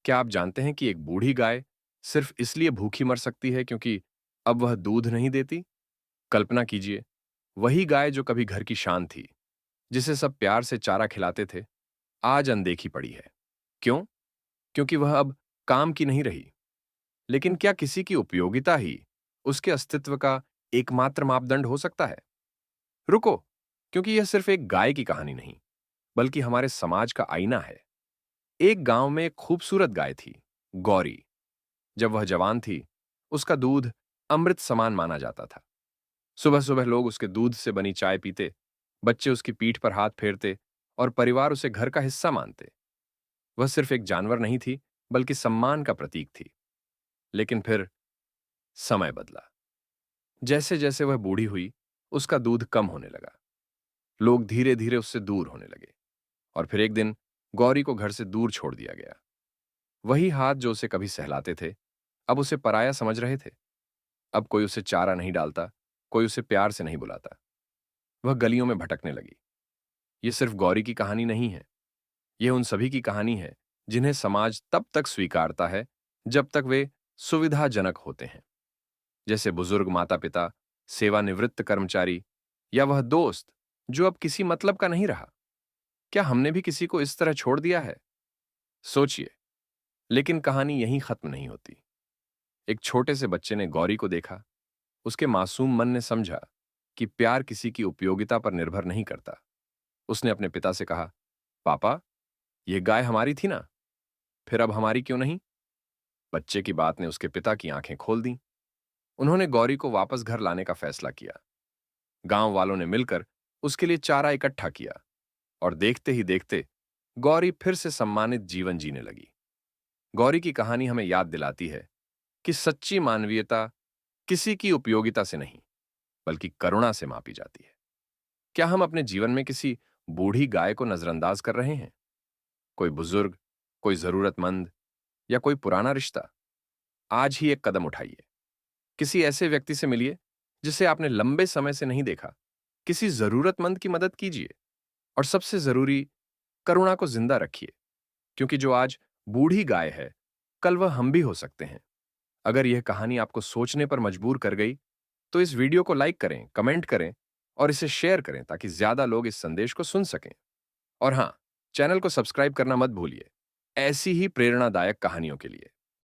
क्या आप जानते हैं कि एक बूढ़ी गाय सिर्फ इसलिए भूखी मर सकती है क्योंकि अब वह दूध नहीं देती? कल्पना कीजिए, वही गाय जो कभी घर की शान थी, जिसे सब प्यार से चारा खिलाते थे, आज अनदेखी पड़ी है। क्यों? क्योंकि वह अब काम की नहीं रही। लेकिन क्या किसी की उपयोगिता ही उसके अस्तित्व का एकमात्र मापदंड हो सकता है? रुको, क्योंकि यह सिर्फ एक गाय की कहानी नहीं, बल्कि हमारे समाज का आईना है। एक गांव में एक खूबसूरत गाय थी, गौरी। जब वह जवान थी, उसका दूध अमृत समान माना जाता था। सुबह सुबह लोग उसके दूध से बनी चाय पीते, बच्चे उसकी पीठ पर हाथ फेरते और परिवार उसे घर का हिस्सा मानते। वह सिर्फ एक जानवर नहीं थी, बल्कि सम्मान का प्रतीक थी। लेकिन फिर समय बदला। जैसे जैसे वह बूढ़ी हुई, उसका दूध कम होने लगा। लोग धीरे धीरे उससे दूर होने लगे और फिर एक दिन गौरी को घर से दूर छोड़ दिया गया। वही हाथ जो उसे कभी सहलाते थे, अब उसे पराया समझ रहे थे। अब कोई उसे चारा नहीं डालता, कोई उसे प्यार से नहीं बुलाता। वह गलियों में भटकने लगी। ये सिर्फ गौरी की कहानी नहीं है, यह उन सभी की कहानी है जिन्हें समाज तब तक स्वीकारता है जब तक वे सुविधाजनक होते हैं। जैसे बुजुर्ग माता-पिता, सेवानिवृत्त कर्मचारी या वह दोस्त जो अब किसी मतलब का नहीं रहा। क्या हमने भी किसी को इस तरह छोड़ दिया है? सोचिए। लेकिन कहानी यहीं खत्म नहीं होती। एक छोटे से बच्चे ने गौरी को देखा। उसके मासूम मन ने समझा कि प्यार किसी की उपयोगिता पर निर्भर नहीं करता। उसने अपने पिता से कहा, पापा, यह गाय हमारी थी ना, फिर अब हमारी क्यों नहीं? बच्चे की बात ने उसके पिता की आंखें खोल दी। उन्होंने गौरी को वापस घर लाने का फैसला किया। गांव वालों ने मिलकर उसके लिए चारा इकट्ठा किया और देखते ही देखते गौरी फिर से सम्मानित जीवन जीने लगी। गौरी की कहानी हमें याद दिलाती है कि सच्ची मानवीयता किसी की उपयोगिता से नहीं, बल्कि करुणा से मापी जाती है। क्या हम अपने जीवन में किसी बूढ़ी गाय को नजरअंदाज कर रहे हैं? कोई बुजुर्ग, कोई जरूरतमंद या कोई पुराना रिश्ता? आज ही एक कदम उठाइए। किसी ऐसे व्यक्ति से मिलिए जिसे आपने लंबे समय से नहीं देखा। किसी जरूरतमंद की मदद कीजिए और सबसे जरूरी, करुणा को जिंदा रखिए, क्योंकि जो आज बूढ़ी गाय है, कल वह हम भी हो सकते हैं। अगर यह कहानी आपको सोचने पर मजबूर कर गई, तो इस वीडियो को लाइक करें, कमेंट करें और इसे शेयर करें ताकि ज्यादा लोग इस संदेश को सुन सकें। और हां, चैनल को सब्सक्राइब करना मत भूलिए, ऐसी ही प्रेरणादायक कहानियों के लिए।